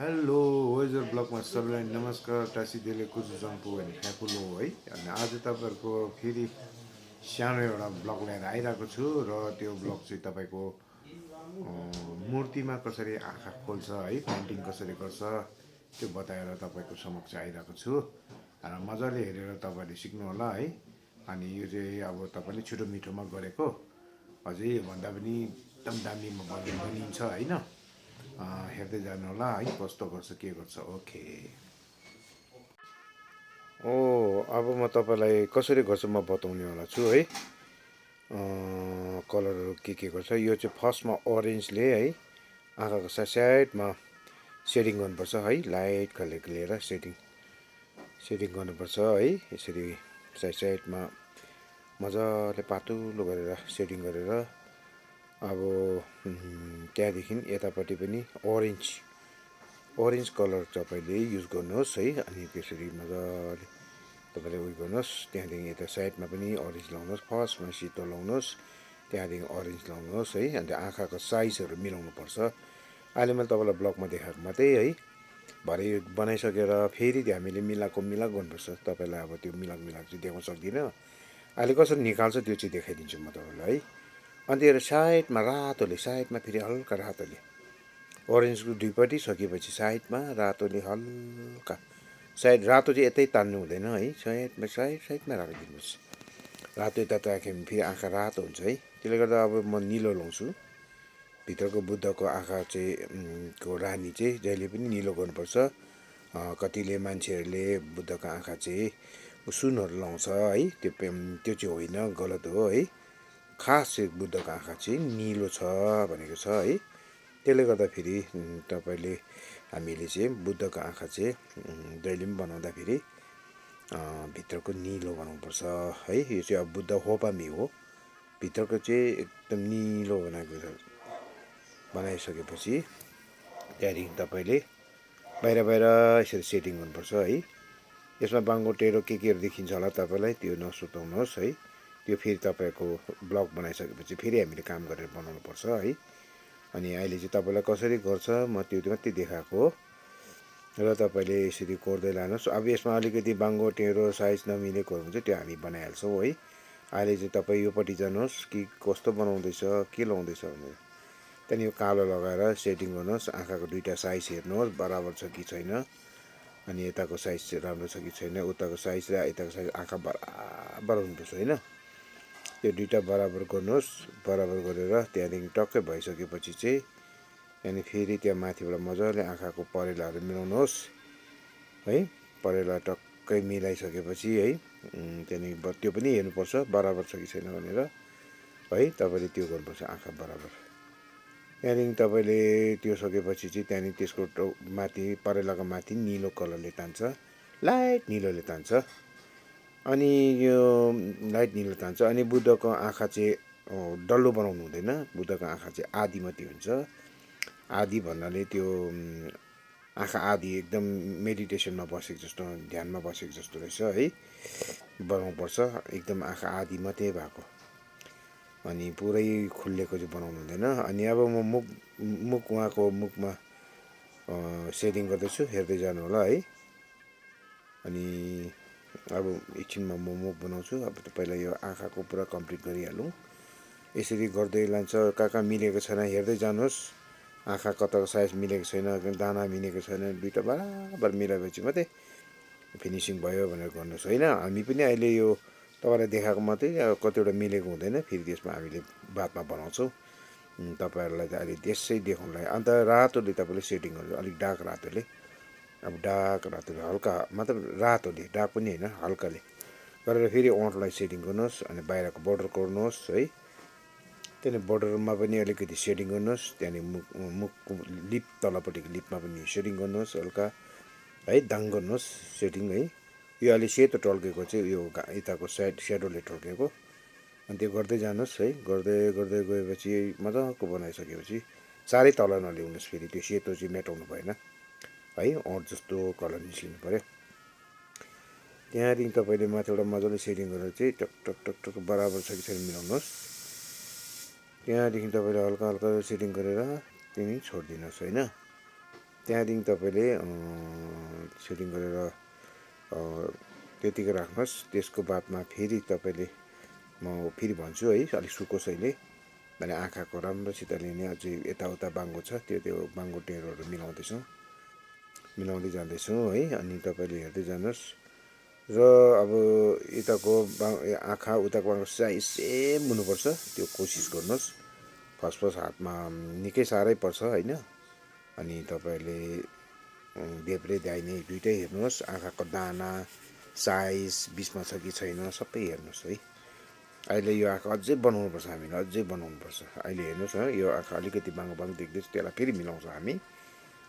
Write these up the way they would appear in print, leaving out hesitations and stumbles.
Hello Vaser ब्लगमा सबैलाई नमस्कार टाँसिदेले कुचु जम्पु अनि फ्याकुलो है अनि आज तपाईँहरूको फेरि सानो एउटा ब्लग लिएर आइरहेको छु र त्यो ब्लग चाहिँ तपाईँको मूर्तिमा कसरी आँखा खोल्छ है पेन्टिङ कसरी गर्छ त्यो बताएर तपाईँको समक्ष आइरहेको छु र मजाले हेरेर तपाईँले सिक्नु होला है अनि यो चाहिँ अब तपाईँले छिटो मिठोमा गरेको अझै योभन्दा पनि एकदम दामीमा बनिन्छ होइन हेर्दै जानु होला है कस्तो गर्छ के गर्छ ओके अब म तपाईँलाई कसरी गर्छ म बताउनेवाला छु है कलरहरू के गर्छ यो चाहिँ फर्स्टमा ओरेन्जले है आँखाको साइडमा सेडिङ गर्नुपर्छ है लाइट कलरको लिएर सेडिङ गर्नुपर्छ है यसरी साइडमा मजाले पातलो गरेर सेडिङ गरेर अब त्यहाँदेखि यतापट्टि पनि ओरेन्ज कलर तपाईँले युज गर्नुहोस् है अनि त्यसरी मजाले तपाईँले उयो गर्नुहोस् त्यहाँदेखि यता साइडमा पनि ओरेन्ज लाउनुहोस् फर्स्टमा सेतो लाउनुहोस् त्यहाँदेखि ओरेन्ज लाउनुहोस् है अन्त आँखाको साइजहरू मिलाउनुपर्छ अहिले मैले तपाईँलाई ब्लगमा देखाएको मात्रै है भरे बनाइसकेर फेरि हामीले मिलाएको गर्नुपर्छ तपाईँलाई अब त्यो मिलाएको चाहिँ देखाउन सक्दिनँ अहिले कसरी निकाल्छ त्यो चाहिँ देखाइदिन्छु म तपाईँलाई है अन्त यो साइडमा रातोले साइडमा फेरि हल्का रातोले ओरेन्जको दुईपट्टि सकेपछि साइडमा रातोले हल्का साइड रातो चाहिँ यतै तान्नु हुँदैन है साइडमा राखिदिनुहोस् रातो यता राख्यो भने फेरि आँखा रातो हुन्छ है त्यसले गर्दा अब म निलो लाउँछु भित्रको बुद्धको आँखा चाहिँ को रानी चाहिँ जहिले पनि निलो गर्नुपर्छ कतिले मान्छेहरूले बुद्धको आँखा चाहिँ सुनहरू लाउँछ है त्यो चाहिँ होइन गलत हो है खास चाहिँ बुद्धको आँखा चाहिँ निलो छ भनेको छ है त्यसले गर्दाखेरि तपाईँले हामीले चाहिँ बुद्धको आँखा चाहिँ जहिले पनि बनाउँदाखेरि भित्रको निलो बनाउनुपर्छ है यो चाहिँ अब बुद्ध होपामी हो भित्रको चाहिँ एकदम निलो बनाइसकेपछि त्यहाँदेखि तपाईँले बाहिर यसरी सेटिङ गर्नुपर्छ है यसमा बाङ्गो टेरो केहरू देखिन्छ होला तपाईँलाई त्यो नसुताउनुहोस् है त्यो फेरि तपाईँको ब्लग बनाइसकेपछि फेरि हामीले काम गरेर बनाउनुपर्छ है अनि अहिले चाहिँ तपाईँलाई कसरी गर्छ म त्यो मात्रै देखाएको हो र तपाईँले यसरी कोर्दै लानुहोस् अब यसमा अलिकति बाङ्गो टेरो साइज नमिलेकोहरू हुन्छ त्यो हामी बनाइहाल्छौँ है अहिले चाहिँ तपाईँ योपट्टि जानुहोस् कि कस्तो बनाउँदैछ के लाउँदैछ भनेर त्यहाँदेखि यो कालो लगाएर सेटिङ गर्नुहोस् आँखाको दुईवटा साइज हेर्नुहोस् बराबर छ कि छैन अनि यताको साइज चाहिँ राम्रो छ कि छैन उताको साइज र यताको साइज आँखा बराबर हुनुपर्छ होइन त्यो दुईवटा बराबर गर्नुहोस् बराबर गरेर त्यहाँदेखि टक्कै भइसकेपछि चाहिँ त्यहाँदेखि फेरि त्यहाँ माथिबाट मजाले आँखाको परेलाहरू मिलाउनुहोस् है परेला टक्कै मिलाइसकेपछि है त्यहाँदेखि त्यो पनि हेर्नुपर्छ बराबर छ कि छैन भनेर है तपाईँले त्यो गर्नुपर्छ आँखा बराबर त्यहाँदेखि तपाईँले त्यो सकेपछि चाहिँ त्यहाँदेखि त्यसको माथि परेलाको माथि निलो कलरले तान्छ लाइट निलोले तान्छ अनि यो लाइट निलो तान्छ अनि बुद्धको आँखा चाहिँ डल्लो बनाउनु हुँदैन बुद्धको आँखा चाहिँ आधी मात्रै हुन्छ आधी भन्नाले त्यो आँखा आधी एकदम मेडिटेसनमा बसेको जस्तो ध्यानमा बसेको जस्तो रहेछ है बनाउनुपर्छ एकदम आँखा आधी मात्रै भएको अनि पुरै खुलेको चाहिँ बनाउनु हुँदैन अनि अब म मुख उहाँको मुखमा सेडिङ गर्दैछु हेर्दै जानु होला है अनि अब एकछिनमा म मुख बनाउँछु अब पहिला यो आँखाको पुरा कम्प्लिट गरिहालौँ यसरी गर्दै लान्छ कहाँ मिलेको छैन हेर्दै जानुहोस् आँखा कताको साइज मिलेको छैन दाना मिलेको छैन दुईवटा बराबर मिलाएपछि मात्रै फिनिसिङ भयो भनेर गर्नुहोस् होइन हामी पनि अहिले यो तपाईँलाई देखाएको मात्रै कतिवटा मिलेको हुँदैन फेरि त्यसमा हामीले बादमा बनाउँछौँ तपाईँहरूलाई त अहिले त्यसै देखाउनुलाई अन्त रातोले तपाईँले सेटिङ गर्नु अलिक डार्क रातोले अब डार्क रातोले हल्का मतलब रातोले डार्क पनि होइन हल्काले गरेर फेरि ओठलाई सेटिङ गर्नुहोस् अनि बाहिरको बोर्डर कोर्नुहोस् है त्यहाँदेखि बोर्डरमा पनि अलिकति सेडिङ गर्नुहोस् त्यहाँदेखि मुखको लिप तलपट्टिको लिपमा पनि सेडिङ गर्नुहोस् हल्का है दाङ गर्नुहोस् सेडिङ है यो अहिले सेतो टल्केको चाहिँ यो यताको स्याडोले टल्केको अनि त्यो गर्दै जानुहोस् है गर्दै गएपछि मजाको बनाइसकेपछि साह्रै तल नल्याउनुहोस् फेरि त्यो सेतो चाहिँ मेटाउनु भएन है अँट जस्तो कलर निस्किनु पऱ्यो त्यहाँदेखि तपाईँले माथिबाट मजाले सेडिङ गरेर चाहिँ टक बराबर छ कि छैन मिलाउनुहोस् त्यहाँदेखि तपाईँले हल्का सेटिङ गरेर त्यहाँदेखि छोडिदिनुहोस् होइन त्यहाँदेखि तपाईँले सेटिङ गरेर त्यतिकै राख्नुहोस्। त्यसको बादमा फेरि तपाईँले म फेरि भन्छु है, अलिक सुकोस् अहिले। भने आँखाको राम्रोसितले नै अझै यताउता बाङ्गो छ त्यो बाङ्गो टेरोहरू मिलाउँदै जाँदैछौँ है। अनि तपाईँले हेर्दै जानुहोस्। र अब यताको आँखा उताको आँखा साइज सेम हुनुपर्छ, त्यो कोसिस गर्नुहोस्। फर्स्ट हातमा निकै साह्रै पर्छ होइन। अनि तपाईँले देब्रे दाहिने दुइटै हेर्नुहोस्, आँखाको दाना साइज बिचमा छ कि छैन सबै हेर्नुहोस् है। अहिले यो आँखा अझै बनाउनुपर्छ, हामीले अझै बनाउनुपर्छ। अहिले हेर्नुहोस् न, यो आँखा अलिकति बाङ्गो बाङ्गो देख्दैछ, त्यसलाई फेरि मिलाउँछौँ हामी।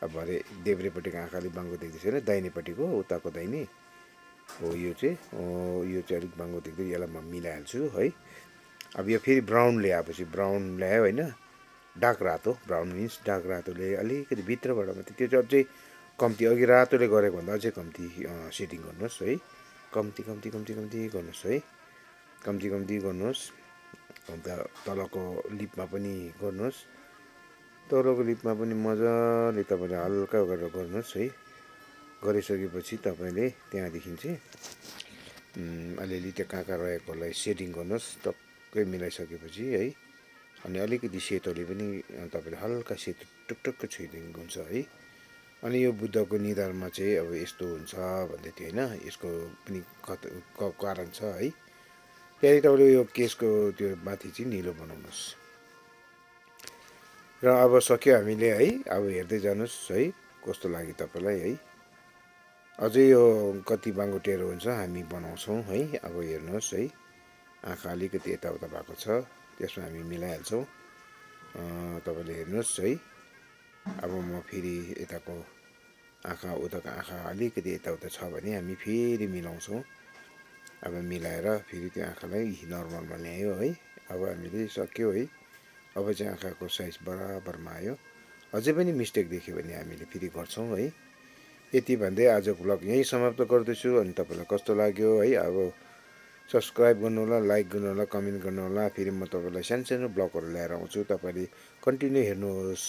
अब भरे देब्रेपट्टिको आँखा अलिक बाङ्गो देख्दैछ होइन, दाहिनेपट्टिको उताको दाहिने हो यो चाहिँ अलिक बाङ्गो देख्दै, यसलाई म मिलाइहाल्छु है। अब यो फेरि ब्राउन ल्याएपछि ब्राउन ल्यायो होइन, डार्क रातो, ब्राउन मिन्स डार्क रातोले अलिकति भित्रबाट मात्रै, त्यो चाहिँ अझै कम्ती, अघि रातोले गरेको भन्दा अझै कम्ती सेटिङ गर्नुहोस् है। कम्ती कम्ती कम्ती कम्ती गर्नुहोस् है, कम्ती कम्ती गर्नुहोस्। अन्त तलको लिपमा पनि गर्नुहोस्, तलको लिपमा पनि मजाले तपाईँले हल्का गरेर गर्नुहोस् है। गरिसकेपछि तपाईँले त्यहाँदेखि चाहिँ अलिअलि त्यो कहाँ कहाँ रहेकोलाई सेटिङ गर्नुहोस्, टक्कै मिलाइसकेपछि है। अनि अलिकति सेतोले पनि तपाईँले हल्का सेतो टुक्टुक्क छोइदिनु हुन्छ है। अनि यो बुद्धको निधारमा चाहिँ अब यस्तो हुन्छ भन्दै थियो होइन, यसको पनि कारण छ है। त्यहाँदेखि तपाईँले यो केसको त्यो माथि चाहिँ निलो बनाउनुहोस्। र अब सक्यो हामीले है। अब हेर्दै जानुहोस् है, कस्तो लाग्यो तपाईँलाई है। अझै यो कति बाङ्गो टेरो हुन्छ हामी बनाउँछौँ है। अब हेर्नुहोस् है, आँखा अलिकति यताउता भएको छ, त्यसमा हामी मिलाइहाल्छौँ। तपाईँले हेर्नुहोस् है। अब म फेरि यताको आँखा उताको आँखा अलिकति यताउता छ भने हामी फेरि मिलाउँछौँ। अब मिलाएर फेरि त्यो आँखालाई नर्मलमा ल्यायो है। अब हामीले सक्यो है। अब चाहिँ आँखाको साइज बराबरमा आयो। अझै पनि मिस्टेक देख्यो भने हामीले फेरि गर्छौँ है। यति भन्दै आजको ब्लग यहीँ समाप्त गर्दैछु। अनि तपाईँलाई कस्तो लाग्यो है, अब सब्सक्राइब गर्नुहोला, लाइक गर्नुहोला, कमेन्ट गर्नुहोला। फेरि म तपाईँलाई सानो सानो ब्लगहरू ल्याएर आउँछु, तपाईँले कन्टिन्यू हेर्नुहोस्।